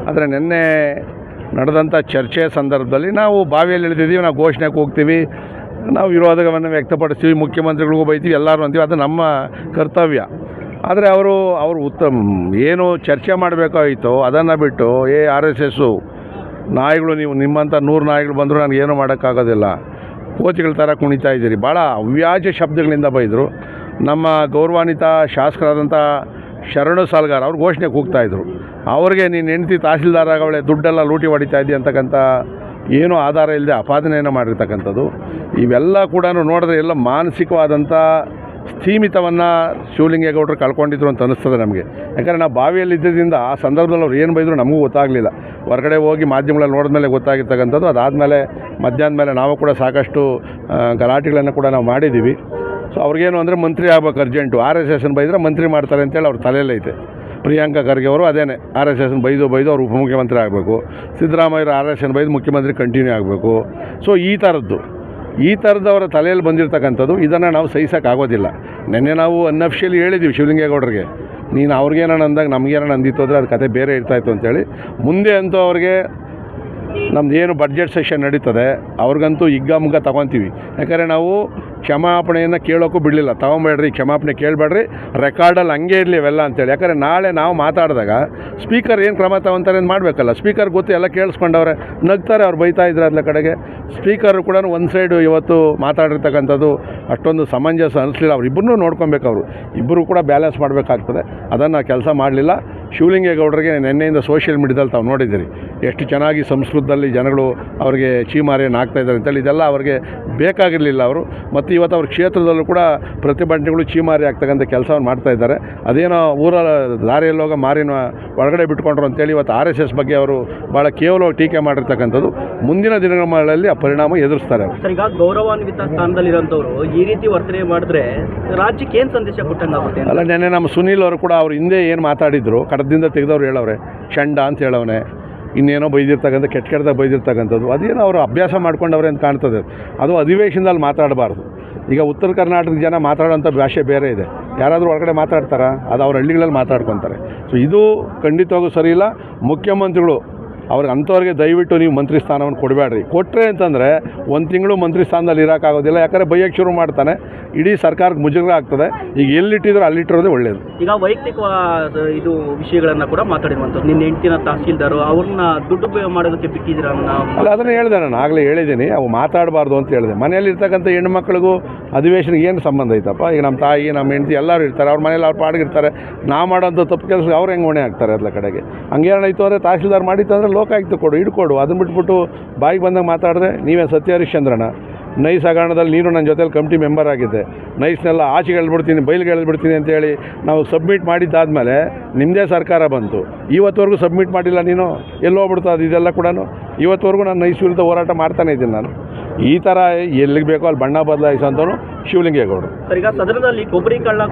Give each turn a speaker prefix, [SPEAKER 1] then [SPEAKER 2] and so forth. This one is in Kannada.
[SPEAKER 1] ಆದರೆ ನಿನ್ನೆ ನಡೆದಂಥ ಚರ್ಚೆಯ ಸಂದರ್ಭದಲ್ಲಿ ನಾವು ಬಾವಿಯಲ್ಲಿ ಇಳಿದಿದ್ದೀವಿ, ನಾವು ಘೋಷಣೆಗೆ ಹೋಗ್ತೀವಿ, ನಾವು ವಿರೋಧವನ್ನು ವ್ಯಕ್ತಪಡಿಸ್ತೀವಿ, ಮುಖ್ಯಮಂತ್ರಿಗಳಿಗೂ ಬೈತೀವಿ, ಎಲ್ಲರೂ ಅಂತೀವಿ, ಅದು ನಮ್ಮ ಕರ್ತವ್ಯ. ಆದರೆ ಅವರು ಏನು ಚರ್ಚೆ ಮಾಡಬೇಕಾಗಿತ್ತೋ ಅದನ್ನು ಬಿಟ್ಟು RSS ನಾಯಿಗಳು, ನೀವು ನಿಮ್ಮಂಥ 100 ನಾಯಿಗಳು ಬಂದರೂ ನನಗೇನು ಮಾಡೋಕ್ಕಾಗೋದಿಲ್ಲ, ಕೋತಿಗಳ ಥರ ಕುಣಿತಾ ಇದ್ದೀರಿ, ಭಾಳ ಅವ್ಯಾಜ ಶಬ್ದಗಳಿಂದ ಬೈದರು. ನಮ್ಮ ಗೌರವಾನ್ವಿತ ಶಾಸಕರಾದಂಥ ಶರಣು ಸಾಲ್ಗಾರ್ ಅವ್ರು ಘೋಷಣೆಗೆ ಹೋಗ್ತಾಯಿದ್ರು. ಅವ್ರಿಗೆ ನೀನು ಹೆಂಡ್ತಿ ತಹಸೀಲ್ದಾರ್ ಆಗವಳೆ, ದುಡ್ಡೆಲ್ಲ ಲೂಟಿ ಹೊಡಿತಾ ಇದ್ದಿ ಅಂತಕ್ಕಂಥ ಏನೂ ಆಧಾರ ಇಲ್ಲದೆ ಅಪಾದನೆಯನ್ನು ಮಾಡಿರ್ತಕ್ಕಂಥದ್ದು. ಇವೆಲ್ಲ ಕೂಡ ನೋಡಿದ್ರೆ ಎಲ್ಲ ಮಾನಸಿಕವಾದಂಥ ಸ್ಥೀಮಿತವನ್ನು ಶಿವಲಿಂಗೇಗೌಡರು ಕಳ್ಕೊಂಡಿದ್ರು ಅಂತ ಅನ್ನಿಸ್ತದೆ ನಮಗೆ. ಯಾಕಂದರೆ ನಾವು ಬಾವಿಯಲ್ಲಿದ್ದರಿಂದ ಆ ಸಂದರ್ಭದಲ್ಲಿ ಅವ್ರು ಏನು ಬೈದರೂ ನಮಗೂ ಗೊತ್ತಾಗಲಿಲ್ಲ. ಹೊರಗಡೆ ಹೋಗಿ ಮಾಧ್ಯಮಗಳಲ್ಲಿ ನೋಡಿದ್ಮೇಲೆ ಗೊತ್ತಾಗಿರ್ತಕ್ಕಂಥದ್ದು. ಅದಾದಮೇಲೆ ಮಧ್ಯಾಹ್ನ ಮೇಲೆ ನಾವು ಕೂಡ ಸಾಕಷ್ಟು ಗಲಾಟೆಗಳನ್ನು ಕೂಡ ನಾವು ಮಾಡಿದ್ದೀವಿ. ಸೊ ಅವ್ರಿಗೇನು ಅಂದರೆ ಮಂತ್ರಿ ಆಗ್ಬೇಕು ಅರ್ಜೆಂಟು, RSSನ ಬೈದರೆ ಮಂತ್ರಿ ಮಾಡ್ತಾರೆ ಅಂತೇಳಿ ಅವ್ರ ತಲೆಯಲ್ಲೈತೆ. ಪ್ರಿಯಾಂಕಾ ಖರ್ಗೆ ಅವರು ಅದೇನೆ RSSನ ಬೈದು ಅವ್ರು ಉಪಮುಖ್ಯಮಂತ್ರಿ ಆಗಬೇಕು, ಸಿದ್ದರಾಮಯ್ಯರು RSSನ ಬೈದು ಮುಖ್ಯಮಂತ್ರಿ ಕಂಟಿನ್ಯೂ ಆಗಬೇಕು. ಸೊ ಈ ಥರದವರ ತಲೆಯಲ್ಲಿ ಬಂದಿರತಕ್ಕಂಥದ್ದು, ಇದನ್ನು ನಾವು ಸಹಿಸೋಕ್ಕಾಗೋದಿಲ್ಲ. ನಿನ್ನೆ ನಾವು ಅನ್ಅಫಿಷಿಯಲಿ ಹೇಳಿದ್ದೀವಿ ಶಿವಲಿಂಗೇಗೌಡರಿಗೆ, ನೀನು ಅವ್ರಿಗೇನೋ ಅಂದಾಗ ನಮಗೇನೋ ಅಂದಿತ್ತು ಅಂದರೆ ಅದು ಕತೆ ಬೇರೆ ಇರ್ತಾಯಿತ್ತು ಅಂತೇಳಿ. ಮುಂದೆ ಅಂತೂ ಅವ್ರಿಗೆ ನಮ್ದು ಏನು ಬಡ್ಜೆಟ್ ಸೆಷನ್ ನಡೀತದೆ ಅವ್ರಿಗಂತೂ ಹಿಗ್ಗಾಮುಗ್ಗ ತೊಗೊತೀವಿ. ಯಾಕಂದರೆ ನಾವು ಕ್ಷಮಾಪಣೆಯನ್ನು ಕೇಳೋಕ್ಕೂ ಬಿಡಲಿಲ್ಲ. ತೊಗೊಂಬೇಡ್ರಿ, ಕ್ಷಮಾಪಣೆ ಕೇಳಬೇಡ್ರಿ, ರೆಕಾರ್ಡಲ್ಲಿ ಹಂಗೆ ಇರಲಿ ಇವೆಲ್ಲ ಅಂತೇಳಿ. ಯಾಕಂದರೆ ನಾಳೆ ನಾವು ಮಾತಾಡಿದಾಗ ಸ್ಪೀಕರ್ ಏನು ಕ್ರಮ ತಗೊತಾರೆ ಅಂತ ಮಾಡಬೇಕಲ್ಲ. ಸ್ಪೀಕರ್ ಗೊತ್ತು, ಎಲ್ಲ ಕೇಳಿಸ್ಕೊಂಡವ್ರೆ, ನಗ್ತಾರೆ, ಅವ್ರು ಬೈತಾ ಇದ್ದಾರೆ ಅದರ ಕಡೆಗೆ. ಸ್ಪೀಕರು ಕೂಡ ಒಂದು ಸೈಡು ಇವತ್ತು ಮಾತಾಡಿರ್ತಕ್ಕಂಥದ್ದು ಅಷ್ಟೊಂದು ಸಮಂಜಸ ಅನಿಸ್ಲಿಲ್ಲ. ಅವರಿಬ್ಬರನ್ನೂ ನೋಡ್ಕೊಬೇಕು, ಅವರು ಇಬ್ಬರು ಕೂಡ ಬ್ಯಾಲೆನ್ಸ್ ಮಾಡಬೇಕಾಗ್ತದೆ. ಅದನ್ನು ಕೆಲಸ ಮಾಡಲಿಲ್ಲ. ಶಿವಲಿಂಗೇಗೌಡರಿಗೆ ನಿನ್ನೆಯಿಂದ ಸೋಷಿಯಲ್ ಮೀಡಿಯಾದಲ್ಲಿ ತಾವು ನೋಡಿದ್ದೀರಿ ಎಷ್ಟು ಚೆನ್ನಾಗಿ ಸಂಸ್ಕೃತದಲ್ಲಿ ಜನಗಳು ಅವರಿಗೆ ಚೀಮಾರಿಯನ್ನು ಹಾಕ್ತಾಯಿದ್ದಾರೆ ಅಂತೇಳಿ. ಇದೆಲ್ಲ ಅವ್ರಿಗೆ ಬೇಕಾಗಿರಲಿಲ್ಲ ಅವರು. ಮತ್ತು ಇವತ್ತು ಅವ್ರ ಕ್ಷೇತ್ರದಲ್ಲೂ ಕೂಡ ಪ್ರತಿಭಟನೆಗಳು ಚೀಮಾರಿ ಆಗ್ತಕ್ಕಂಥ ಕೆಲಸವನ್ನು ಮಾಡ್ತಾಯಿದ್ದಾರೆ. ಅದೇನೋ ಊರ ದಾರಿಯಲ್ಲೋಗ ಮಾರಿನ ಒಳಗಡೆ ಬಿಟ್ಕೊಂಡ್ರು ಅಂತೇಳಿ ಇವತ್ತು RSS ಬಗ್ಗೆ ಅವರು ಭಾಳ ಕೇವಲವಾಗಿ ಟೀಕೆ ಮಾಡಿರ್ತಕ್ಕಂಥದ್ದು. ಮುಂದಿನ ದಿನಗಳಲ್ಲಿ ಆ ಪರಿಣಾಮ ಎದುರಿಸ್ತಾರೆ ಅವರು.
[SPEAKER 2] ಸರ್, ಈಗ ಗೌರವಾನ್ವಿತ ಸ್ಥಾನದಲ್ಲಿರೋಂಥವ್ರು ಈ ರೀತಿ ವರ್ತನೆ ಮಾಡಿದ್ರೆ ರಾಜ್ಯಕ್ಕೆ ಏನು ಸಂದೇಶ ಕೊಟ್ಟಂಗಾಗುತ್ತೆ?
[SPEAKER 1] ಅಲ್ಲ, ನೆನ್ನೆ ನಮ್ಮ ಸುನೀಲ್ ಅವರು ಕೂಡ ಅವ್ರು ಹಿಂದೆ ಏನು ಮಾತಾಡಿದ್ರು ಕಡದಿಂದ ತೆಗೆದವ್ರು ಹೇಳವ್ರೆ, ಷಂಡ ಅಂತ ಹೇಳವನೆ, ಇನ್ನೇನೋ ಬೈದಿರ್ತಕ್ಕಂಥ ಕೆಟ್ಟದಾಗ ಬೈದಿರ್ತಕ್ಕಂಥದ್ದು, ಅದೇನೋ ಅವರು ಅಭ್ಯಾಸ ಮಾಡ್ಕೊಂಡವ್ರೆ ಅಂತ ಕಾಣ್ತದೆ. ಅದು ಅಧಿವೇಶನದಲ್ಲಿ ಮಾತಾಡಬಾರ್ದು. ಈಗ ಉತ್ತರ ಕರ್ನಾಟಕದ ಜನ ಮಾತಾಡೋಂಥ ಭಾಷೆ ಬೇರೆ ಇದೆ. ಯಾರಾದರೂ ಹೊರಗಡೆ ಮಾತಾಡ್ತಾರಾ? ಅದು ಅವ್ರ ಹಳ್ಳಿಗಳಲ್ಲಿ ಮಾತಾಡ್ಕೊತಾರೆ. ಸೊ ಇದು ಖಂಡಿತವಾಗೂ ಸರಿ ಇಲ್ಲ. ಮುಖ್ಯಮಂತ್ರಿಗಳು ಅವ್ರಿಗೆ ಅಂಥವ್ರಿಗೆ ದಯವಿಟ್ಟು ನೀವು ಮಂತ್ರಿ ಸ್ಥಾನವನ್ನು ಕೊಡಬೇಡ್ರಿ. ಕೊಟ್ಟರೆ ಅಂತಂದರೆ 1 ತಿಂಗಳು ಮಂತ್ರಿ ಸ್ಥಾನದಲ್ಲಿ ಇರೋಕ್ಕಾಗೋದಿಲ್ಲ. ಯಾಕಂದರೆ ಬೈಯೋಕ್ಕೆ ಶುರು ಮಾಡ್ತಾನೆ, ಇಡೀ ಸರ್ಕಾರಕ್ಕೆ ಮುಜುಗರ ಆಗ್ತದೆ. ಈಗ ಎಲ್ಲಿಟ್ಟಿದ್ರು ಅಲ್ಲಿಟ್ಟಿರೋದೇ ಒಳ್ಳೆಯದು.
[SPEAKER 2] ಈಗ ವೈಯಕ್ತಿಕ ಇದು ವಿಷಯಗಳನ್ನು ಕೂಡ ಮಾತಾಡಿರುವಂಥದ್ದು, ನಿನ್ನ ಹೆಂಡ್ತಿನ ತಹಸೀಲ್ದಾರು ಅವ್ರನ್ನ ದುಡ್ಡು ಮಾಡೋದಕ್ಕೆ ಬಿಟ್ಟಿದ್ದೀರ
[SPEAKER 1] ಅಲ್ಲ, ಅದನ್ನು ಹೇಳಿದೆ ನಾನು ಆಗಲೇ ಹೇಳಿದ್ದೀನಿ. ಅವು ಮಾತಾಡಬಾರ್ದು ಅಂತ ಹೇಳಿದೆ. ಮನೆಯಲ್ಲಿರ್ತಕ್ಕಂಥ ಹೆಣ್ಮಕ್ಳಿಗೂ ಅಧಿವೇಶನಕ್ಕೆ ಏನು ಸಂಬಂಧ ಐತಪ್ಪ? ಈಗ ನಮ್ಮ ತಾಯಿ, ನಮ್ಮ ಹೆಂಡ್ತಿ ಎಲ್ಲರೂ ಇರ್ತಾರೆ, ಅವ್ರ ಮನೇಲಿ ಅವ್ರು ಪಾಡಿಗಿರ್ತಾರೆ. ನಾವು ಮಾಡೋಂಥ ತಪ್ಪು ಕೆಲಸ ಅವ್ರು ಹೆಂಗೆ ಹೊಣೆ ಆಗ್ತಾರೆ ಅದರ ಕಡೆಗೆ? ಹಂಗೇನಾಯಿತು ಅಂದರೆ ತಹಸೀಲ್ದಾರ್ ಮಾಡಿತ್ತು ಅಂದರೆ ಲೋಕಾಯುಕ್ತ ಕೊಡು, ಹಿಡ್ಕೊಡು. ಅದನ್ನು ಬಿಟ್ಬಿಟ್ಟು ಬಾಯಿಗೆ ಬಂದಾಗ ಮಾತಾಡಿದ್ರೆ ನೀವೇ ಸತ್ಯ ಹರಿಶ್ಚಂದ್ರನ. ನೈಸ್ ಹಗರಣದಲ್ಲಿ ನೀನು ನನ್ನ ಜೊತೆಲಿ ಕಮಿಟಿ ಮೆಂಬರ್ ಆಗಿದ್ದೆ, ನೈಸ್ನೆಲ್ಲ ಆಚೆಗೆ ಎಳ್ಬಿಡ್ತೀನಿ, ಬಯಲಿಗೆ ಎಳ್ಬಿಡ್ತೀನಿ ಅಂತೇಳಿ ನಾವು ಸಬ್ಮಿಟ್ ಮಾಡಿದ್ದಾದಮೇಲೆ ನಿಮ್ಮದೇ ಸರ್ಕಾರ ಬಂತು. ಇವತ್ತವರೆಗೂ ಸಬ್ಮಿಟ್ ಮಾಡಿಲ್ಲ ನೀನು, ಎಲ್ಲೋಗ್ಬಿಡ್ತು ಅದು. ಇದೆಲ್ಲ ಕೂಡ ಇವತ್ತವರೆಗೂ ನಾನು ನೈಸ್ ವಿರುದ್ಧ ಹೋರಾಟ ಮಾಡ್ತಾನೆ ಇದ್ದೀನಿ ನಾನು. ಈ ಥರ ಎಲ್ಲಿಗೆ ಬೇಕೋ ಅಲ್ಲಿ ಬಣ್ಣ ಬದಲಾಯಿಸೋಂಥವ್ರು ಶಿವಲಿಂಗೇಗೌಡರು.
[SPEAKER 2] ಸರ್, ಈಗ ಸದನದಲ್ಲಿ ಕೊಬ್ಬರಿ ಕಳ್ಳ